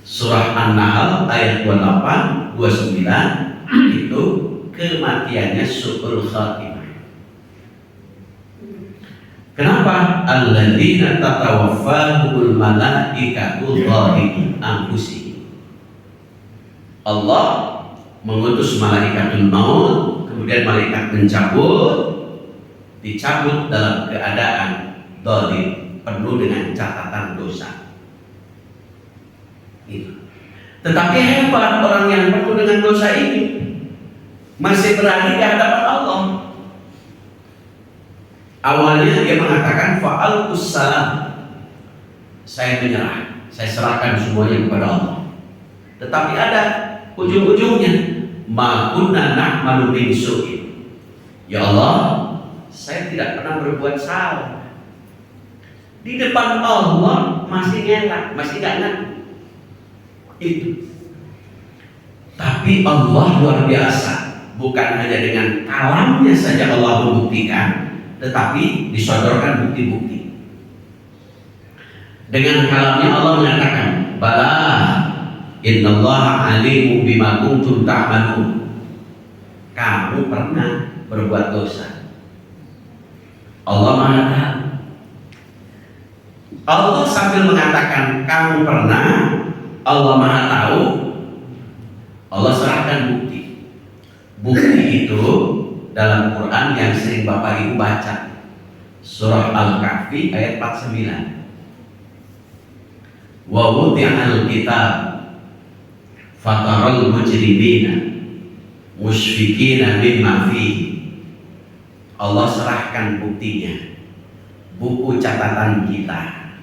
Surah An-Nahl ayat 28, 29 itu kematiannya su'ul khatimah. Kenapa? Alladzina tatawaffahumul malaikatu zalimi anfusihim. Allah mengutus malaikatul maut, kemudian malaikat dicabut dalam keadaan zalim, penuh dengan catatan dosa. Itu. Tetapi hebat orang yang penuh dengan dosa ini, masih berani di hadapan Allah. Awalnya dia mengatakan fa'alqus salam, saya menyerah, saya serahkan semuanya kepada Allah. Tetapi ada ujung-ujungnya, ma kunna na'malu min su'in. Ya Allah, saya tidak pernah berbuat salah. Di depan Allah masih ngelak, masih gak ngaku. Itu. Tapi Allah luar biasa, bukan hanya dengan kalamnya saja Allah membuktikan, tetapi disodorkan bukti-bukti. Dengan kalamnya Allah mengatakan, bala innallaha alimu bima kuntum ta'malun. Kamu pernah berbuat dosa, Allah Maha tahu. Allah sambil mengatakan kamu pernah, Allah Maha tahu. Allah serahkan bukti. Bukti itu dalam Quran yang sering Bapak Ibu baca, surah Al-Kahfi ayat 49. Wa wudi'al kitab fataral mujrimina musyfikina mimma fihi. Allah serahkan buktinya, buku catatan kita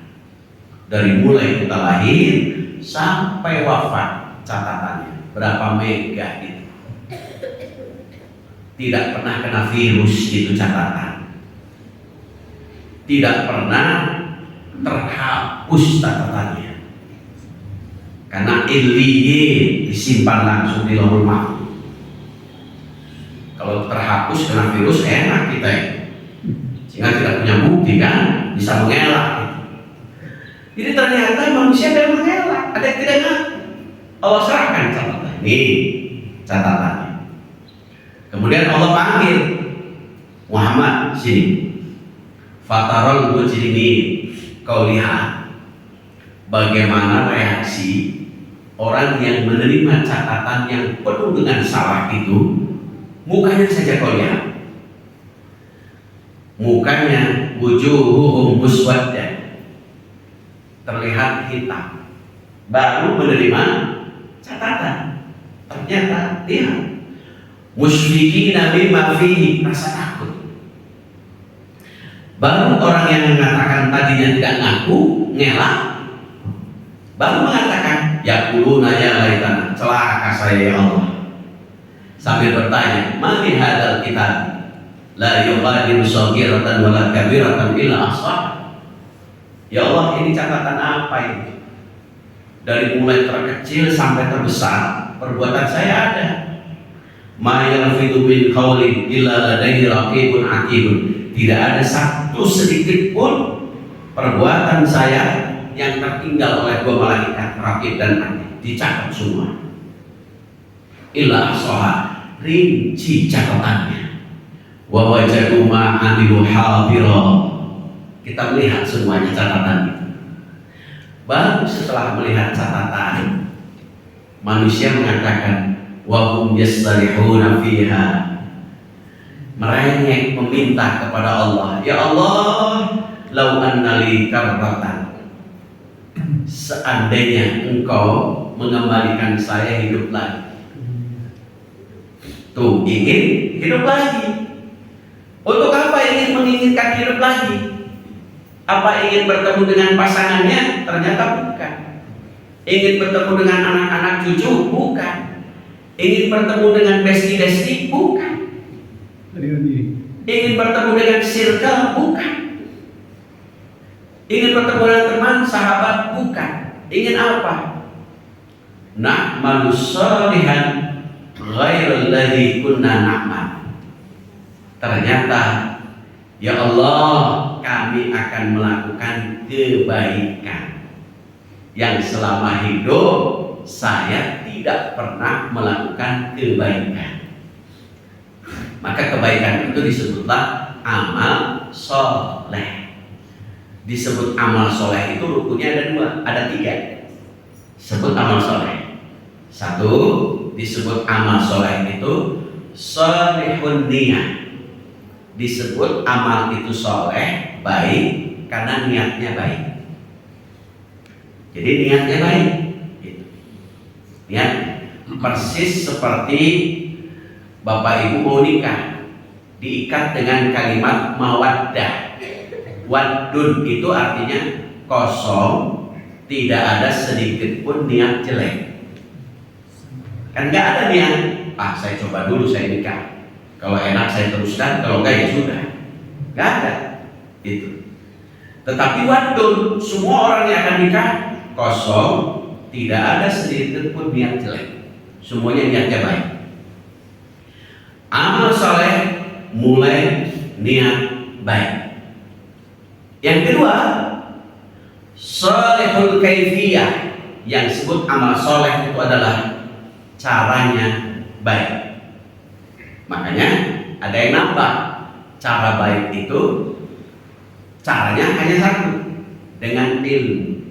dari mulai kita lahir sampai wafat, catatannya berapa mega itu. Tidak pernah kena virus itu catatan, tidak pernah terhapus catatannya, karena illiyin disimpan langsung di lauhul mahfuz. Kalau terhapus kena virus enak kita ya, sehingga tidak punya bukti kan, bisa mengelak. Jadi ternyata manusia ada yang mengelak, ada yang tidak ngaku. Allah serahkan catatan ini, catatannya. Kemudian Allah panggil Muhammad, sini. Fatarol mujrimin, kau lihat bagaimana reaksi orang yang menerima catatan yang penuh dengan salah itu. Mukanya saja kau lihat, mukanya wujuhuhum muswaddah, terlihat hitam, baru menerima catatan. Ternyata lihat, musyfikina mimma fihi, rasa takut. Baru orang yang mengatakan tadinya tidak ngaku, ngelak, baru mengatakan yaquluna ya laitana, celaka saya ya Allah. Sambil bertanya, mali hadzal kitab la yughadiru shaghiratan wala kabiratan illa ahsaha. Ya Allah, ini catatan apa ini? Dari mulai terkecil sampai terbesar, perbuatan saya ada. Ma yalfidu min qawlin illa ladaihi raqibun atidun. Tidak ada satu sedikit pun perbuatan saya yang tertinggal oleh dua malaikat raqib dan atid, dicatat semua. Illa ahsaha, rinci catatannya. Wa wajadu ma amilu hadira, kita melihat semuanya catatan itu. Baru setelah melihat catatan, manusia mengatakan wa hum yastarihuna fiha, merengek meminta kepada Allah, ya Allah, lau annali karratan, seandainya engkau mengembalikan saya hidup lagi. Tuh, ingin hidup lagi. Untuk apa ingin menginginkan hidup lagi? Apa ingin bertemu dengan pasangannya? Ternyata bukan. Ingin bertemu dengan anak-anak cucu? Bukan. Ingin bertemu dengan besti-besti? Bukan. Ingin bertemu dengan circle? Bukan. Ingin bertemu dengan teman, sahabat? Bukan. Ingin apa? Na'malu shalihan ghairul ladzi kunna na'mal. Ternyata, ya Allah, kami akan melakukan kebaikan yang selama hidup saya tidak pernah melakukan kebaikan. Maka kebaikan itu disebutlah amal soleh. Disebut amal soleh itu rukunnya ada dua, ada tiga. Sebut amal soleh. Satu, disebut amal soleh itu solehun niyah. Disebut amal itu soleh, baik, karena niatnya baik. Jadi niatnya baik gitu. Niat persis seperti Bapak Ibu mau nikah, diikat dengan kalimat mawaddah. Waddun itu artinya kosong, tidak ada sedikit pun niat jelek. Kan nggak ada niat, saya coba dulu saya nikah. Kalau enak saya teruskan, kalau enggak ya sudah. Nggak ada itu. Tetapi waddun, semua orang yang akan nikah kosong, tidak ada sedikit pun niat jelek. Semuanya niatnya baik. Amal soleh mulai niat baik. Yang kedua, solehul kaifiyah. Yang disebut amal soleh itu adalah caranya baik. Makanya ada yang nambah, cara baik itu caranya hanya satu, dengan ilmu.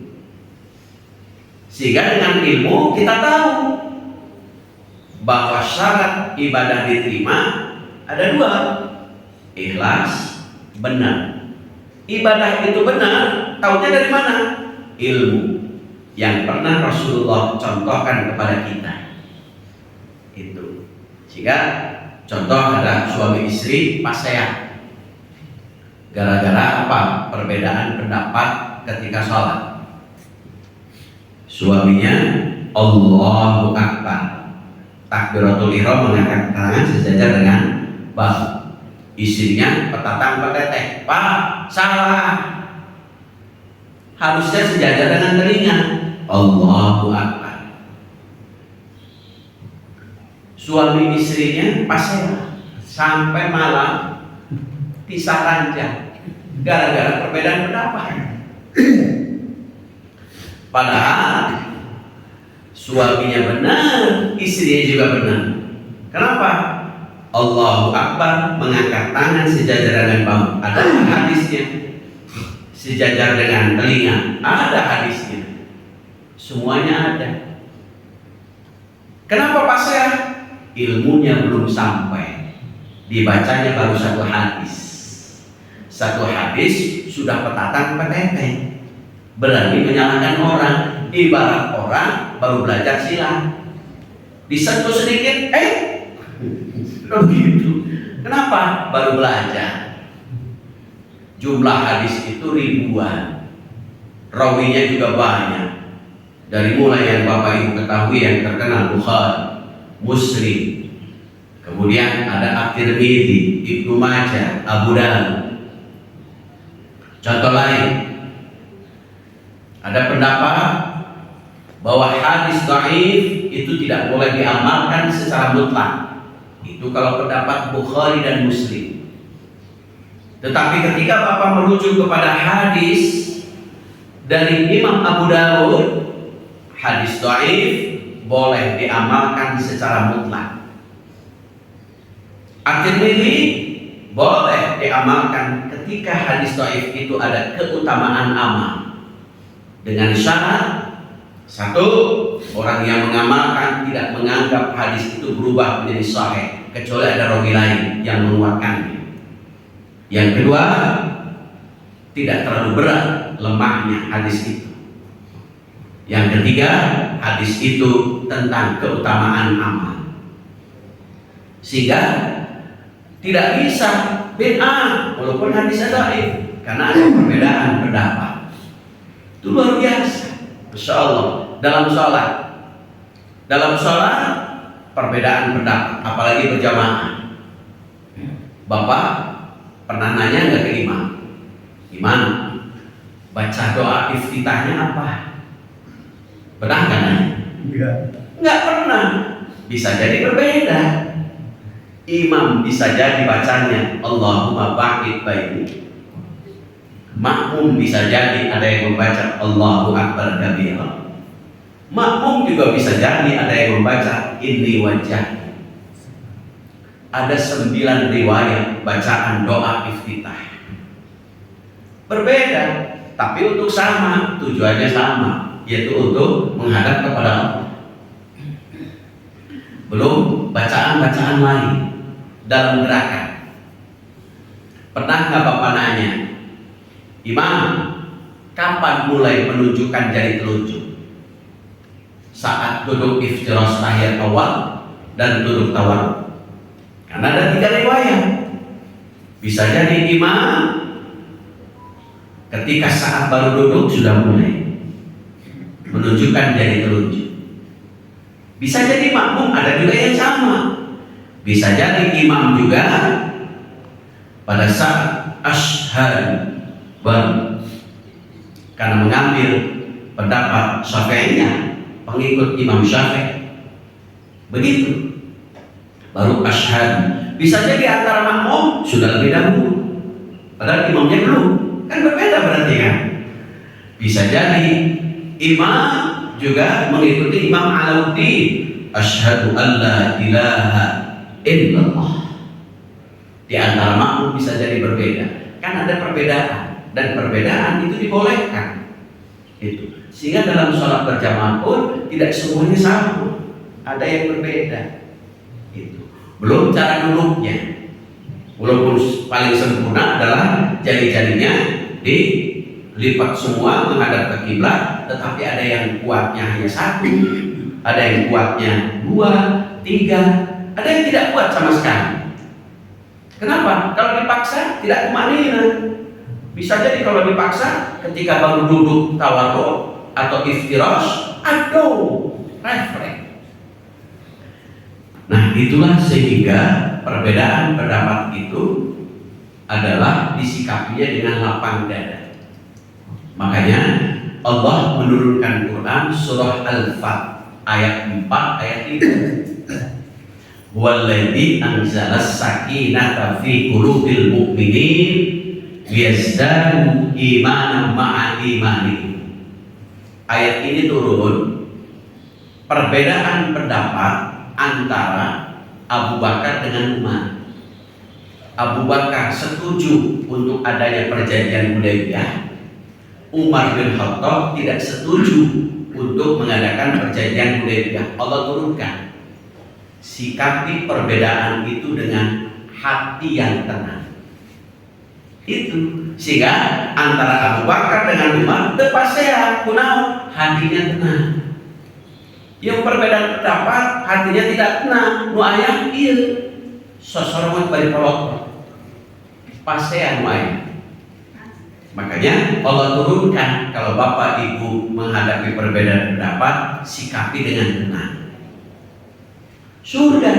Sehingga dengan ilmu kita tahu bahwa syarat ibadah diterima ada dua, ikhlas, benar. Ibadah itu benar, taunya dari mana? Ilmu yang pernah Rasulullah contohkan kepada kita. Itu. Sehingga contoh ada suami istri pasean. Gara-gara apa? Perbedaan pendapat ketika sholat. Suaminya Allahu Akbar, takbiratul ihram, mengangkat tangan sejajar dengan bahu. Istrinya petatang petetek, Pak, salah. Harusnya sejajar dengan telinga. Allahu Akbar. Suami istrinya pasean sampai malam pisah ranjang gara-gara perbedaan pendapat. Padahal suaminya benar, istrinya juga benar. Kenapa? Allahu Akbar, mengangkat tangan sejajar dengan bahu. Ada hadisnya. Sejajar dengan telinga, ada hadisnya. Semuanya ada. Kenapa pasean? Ilmunya belum sampai. Dibacanya baru satu hadis. Satu hadis sudah petatang peteteng. Berani menyalahkan orang. Ibarat orang baru belajar silat, disentuh sedikit, begitu. Kenapa? Baru belajar. Jumlah hadis itu ribuan, rawinya juga banyak. Dari mulai yang Bapak Ibu ketahui yang terkenal Bukhari, Muslim, kemudian ada At-Tirmidzi, Ibnu Majah, Abu Dawud. Contoh lain, ada pendapat bahwa hadis dhaif itu tidak boleh diamalkan secara mutlak. Itu kalau pendapat Bukhari dan Muslim. Tetapi ketika Bapak merujuk kepada hadis dari Imam Abu Dawud, hadis dhaif boleh diamalkan secara mutlak. At-Tirmidzi boleh diamalkan ketika hadis dhaif itu ada keutamaan amal. Dengan syarat, satu, orang yang mengamalkan tidak menganggap hadis itu berubah menjadi sahih kecuali ada rawi lain yang menguatkannya. Yang kedua, tidak terlalu berat lemahnya hadis itu. Yang ketiga, hadis itu tentang keutamaan amal. Sehingga tidak bisa bid'ah walaupun hadisnya dhaif karena ada perbedaan pendapat. Itu luar biasa. Masya Allah. Dalam sholat perbedaan pendapat, apalagi berjamaah. Bapak pernah nanya nggak ke imam? Imam, baca doa iftitahnya apa? Pernah nggak nanya? Nggak pernah. Bisa jadi berbeda. Imam bisa jadi bacanya Allahumma ba'id baini. Makmum bisa jadi ada yang membaca Allahu Akbar kabira. Makmum juga bisa jadi ada yang membaca inni wajah. Ada 9 riwayat bacaan doa iftitah. Berbeda, tapi untuk sama, tujuannya sama, yaitu untuk menghadap kepada Allah. Belum bacaan-bacaan lain dalam gerakan. Pernah nggak Bapak nanya, Imam, kapan mulai menunjukkan jari telunjuk? Saat duduk iftirash tahiyat awal dan duduk tawarruk. Karena ada 3 riwayat. Bisa jadi imam ketika saat baru duduk sudah mulai menunjukkan jari telunjuk. Bisa jadi makmum, ada juga yang sama. Bisa jadi imam juga pada saat asyhadu baru, karena mengambil pendapat Syafi'iyah, pengikut Imam Syafi'i. Begitu. Baru asyhadu. Bisa jadi antara makmum sudah lebih dahulu, padahal imamnya belum. Kan berbeda berarti kan. Bisa jadi imam juga mengikuti Imam Alauddin, asyhadu an la ilaha illallah. Di antara makmum bisa jadi berbeda. Kan ada perbedaan, dan perbedaan itu dibolehkan. Itu. Sehingga dalam sholat berjamaah pun tidak semuanya sama, ada yang berbeda. Itu. Belum cara duduknya. Walaupun paling sempurna adalah jari-jarinya dilipat semua menghadap ke kiblat, tetapi ada yang kuatnya hanya 1, ada yang kuatnya 2, 3, ada yang tidak kuat sama sekali. Kenapa? Kalau dipaksa tidak tumanina. Bisa jadi kalau dipaksa ketika baru duduk tawadhu atau iftirash, aduh, refleks. Nah, itulah sehingga perbedaan pendapat itu adalah disikapinya dengan lapang dada. Makanya Allah menurunkan Quran surah Al-Fat ayat 4 ayat 5. Walladzi anzalas sakinata fi qulubil mu'minin liyazdadu imanan ma'a imanihim. Ayat ini turun perbedaan pendapat antara Abu Bakar dengan Umar. Abu Bakar setuju untuk adanya perjanjian Hudaybiyah. Umar bin Khattab tidak setuju untuk mengadakan perjanjian Hudaybiyah. Allah turunkan, sikapi perbedaan itu dengan hati yang tenang. Itu sehingga antara Abu Bakar dengan Umar terpasea kunaon hatinya tenang. Yang perbedaan pendapat hatinya tidak tenang, nu aya ieu sosorongan bari pelot pasea nu aya. Makanya Allah turunkan kalau Bapak Ibu menghadapi perbedaan pendapat, sikapi dengan tenang. Surga.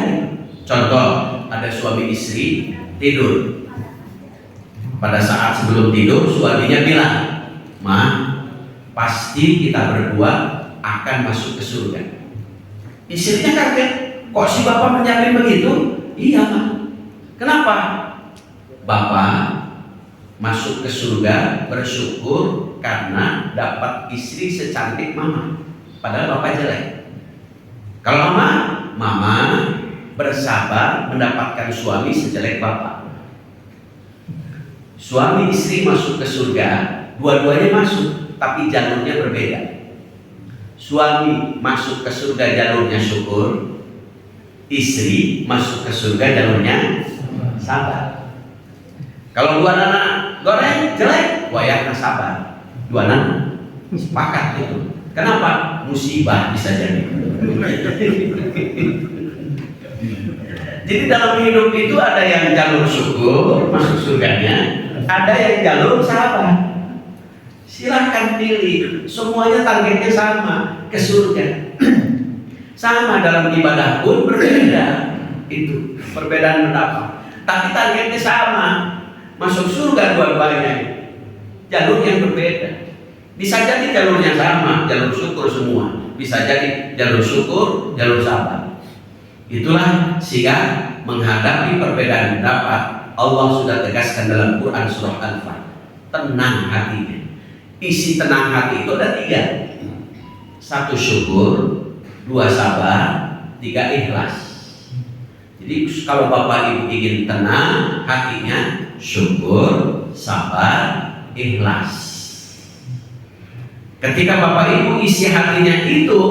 Contoh, ada suami istri tidur. Pada saat sebelum tidur suaminya bilang, "Ma, pasti kita berdua akan masuk ke surga." Istrinya kaget, kok si bapak menjamin begitu? Iya, Ma. Kenapa? Bapak masuk ke surga bersyukur karena dapat istri secantik mama, padahal bapak jelek. Kalau mama bersabar mendapatkan suami sejelek bapak. Suami istri masuk ke surga, dua-duanya masuk, tapi jalurnya berbeda. Suami masuk ke surga jalurnya syukur, istri masuk ke surga jalurnya sabar. Kalau dua anak goreng jelek, wayahna sabar. Dua anak sepakat itu. Kenapa? Musibah bisa jadi. Jadi dalam hidup itu ada yang jalur syukur masuk surganya, ada yang jalur sabar. Silahkan pilih, semuanya targetnya sama, ke surga. Sama dalam ibadah pun berbeda, itu perbedaan pendapat. Tapi targetnya sama, masuk surga dua-duanya. Jalur yang berbeda. Bisa jadi jalurnya sama, jalur syukur semua. Bisa jadi jalur syukur, jalur sabar. Itulah sehingga menghadapi perbedaan pendapat, Allah sudah tegaskan dalam Quran surah Al-Fat, tenang hatinya. Isi tenang hati itu ada 3. 1 syukur, 2 sabar, 3 ikhlas. Jadi kalau Bapak Ibu ingin tenang hatinya, syukur, sabar, ikhlas. Ketika Bapak Ibu isi hatinya itu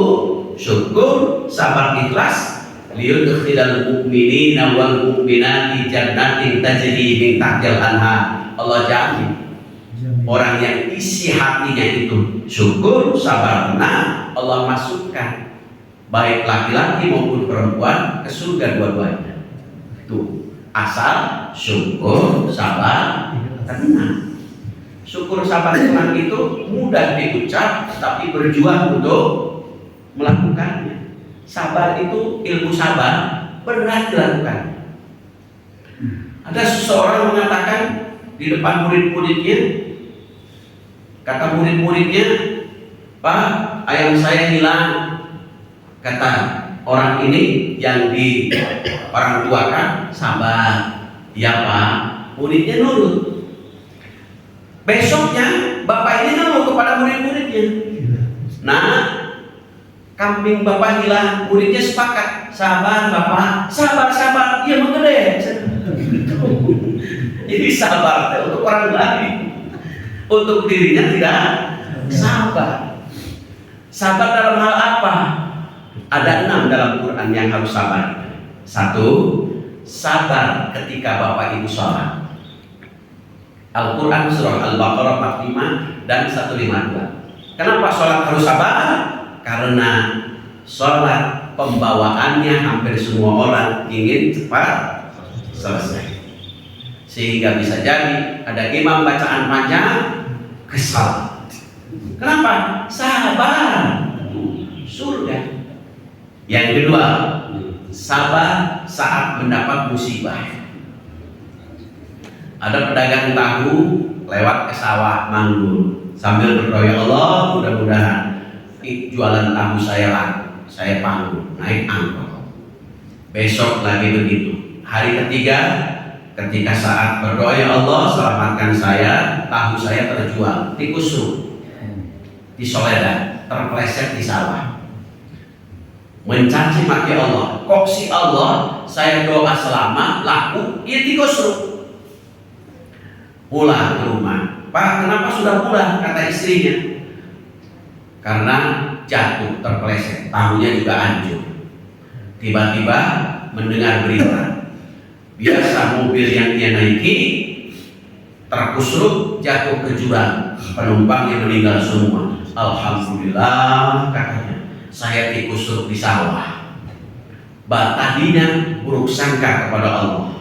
syukur, sabar, ikhlas, liyudkhilal mu'minina wal mu'minati jannatin tajri min tahtiha al-anhar. Allah jamin orang yang isi hatinya itu syukur, sabar, tenang, Allah masukkan baik laki-laki maupun perempuan ke surga dua-duanya. Tuh, asal syukur, sabar, tenang. Syukur, sabar, tenang itu mudah diucap, tapi berjuang untuk melakukannya. Sabar itu, ilmu sabar berat dilakukan. Ada seseorang mengatakan di depan murid-muridnya, kata murid-muridnya, "Pak, ayam saya hilang." Kata orang ini yang di orang tua kan, "Sabar." "Ya Pak." Muridnya nurut. Besoknya bapak ini nurut kepada murid-muridnya. "Nah, kambing bapak hilang." Muridnya sepakat, "Sabar Bapak." "Sabar, iya menggede." Jadi sabar untuk orang lain, untuk dirinya tidak sabar. Sabar dalam hal apa? Ada 6 dalam Quran yang harus sabar. 1, sabar ketika bapak ibu sholat. Al-Quran surah Al-Baqarah 45 dan 152. Kenapa sholat harus sabar? Karena sholat pembawaannya hampir semua orang ingin cepat selesai, sehingga bisa jadi ada imam bacaan panjang, kesal. Kenapa? Sabar, surga. Yang kedua, sabar saat mendapat musibah. Ada pedagang tahu lewat ke sawah Manggur sambil berdoa, "Ya Allah, mudah-mudahan jualan tahu saya laku, saya panggung, naik angkot." Besok lagi begitu. Hari ketiga, ketika saat berdoa, "Ya Allah, selamatkan saya, tahu saya terjual." Dikusuk, disoledan, terpleset di sawah. Mencaci maki Allah. "Kok si Allah, saya doa selamat, laku, ya dikusuk." Pulang ke rumah. "Pak, kenapa sudah pulang?" Kata istrinya. "Karena jatuh, terpleset, tahunya juga hancur." Tiba-tiba mendengar berita, biasa mobil yang dia naiki terkusruk, jatuh ke jurang, penumpangnya meninggal semua. "Alhamdulillah," katanya, "saya dikusruk di sawah." Tadinya buruk sangka kepada Allah,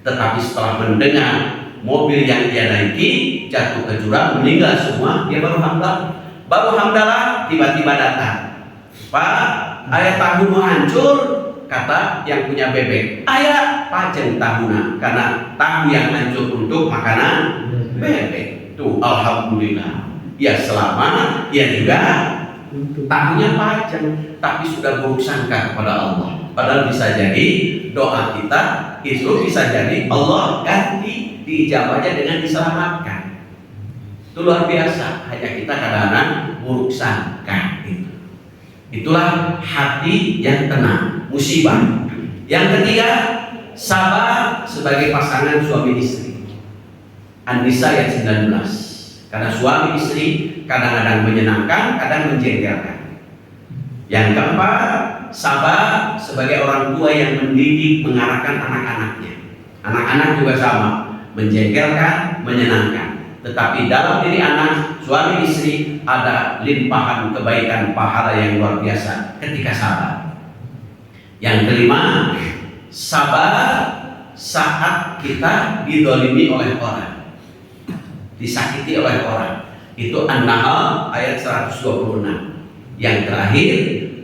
tetapi setelah mendengar mobil yang dia naiki jatuh ke jurang, meninggal semua, dia baru hamdalah. Tiba-tiba datang, "Pak, ayah tahu mau hancur." Kata yang punya bebek, "Ayah pajeng tahuna," karena tahu yang hancur untuk makanan bebek. Tuh, alhamdulillah, ya selamat, ya juga tahunya pajeng, tapi sudah buruk sangka kepada Allah. Padahal bisa jadi doa kita itu bisa jadi Allah ganti, diijabahnya dengan diselamatkan. Itu luar biasa. Hanya kita kadang-kadang buruk sangka. Itulah hati yang tenang, musibah. Yang ketiga, sabar sebagai pasangan suami istri. An-Nisa ayat 19. Karena suami istri kadang-kadang menyenangkan, kadang menjengkelkan. Yang keempat, sabar sebagai orang tua yang mendidik, mengarahkan anak-anaknya. Anak-anak juga sama, menjengkelkan, menyenangkan. Tetapi dalam diri anak, suami istri ada limpahan kebaikan pahala yang luar biasa ketika sabar. Yang kelima, sabar saat kita didolimi oleh orang, disakiti oleh orang. Itu An-Nahl ayat 126. Yang terakhir,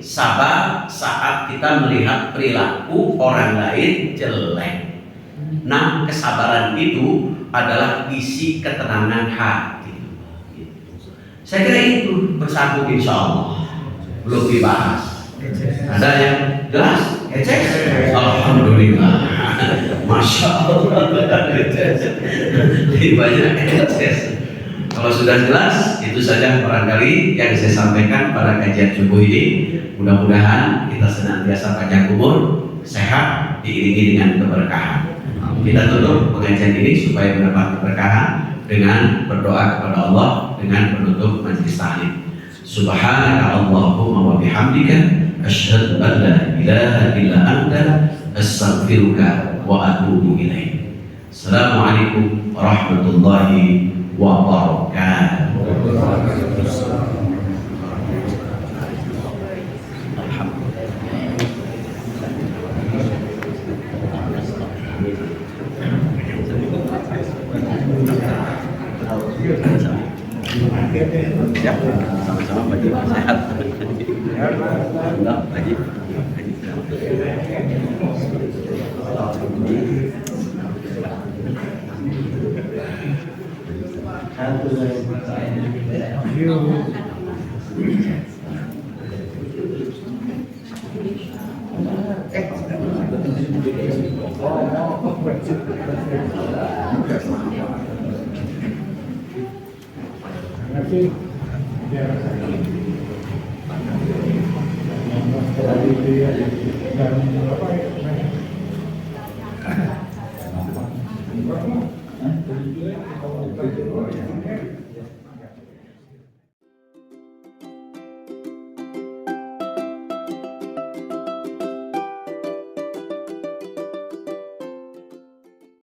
sabar saat kita melihat perilaku orang lain jelek. Nah, kesabaran itu adalah isi ketenangan hati. Saya kira itu bersambung, insya Allah. Belum dibahas. Ada yang jelas? Alhamdulillah. Masya Allah. Banyak eces. Kalau sudah jelas, itu saja barangkali yang saya sampaikan pada kajian subuh ini. Mudah-mudahan kita senantiasa panjang umur, sehat, diiringi dengan keberkahan. Kita tutup pengajian ini supaya mendapat keberkahan dengan berdoa kepada Allah dengan penutup majelis taklim. Subhanaka Allahumma wa bihamdika asyhadu an la ilaha illa anta astaghfiruka wa atubu ilaik. Assalamualaikum warahmatullahi wabarakatuh. Ya, sama-sama Pak Haji, sehat. Alhamdulillah, Pak Haji. Dan apa ya?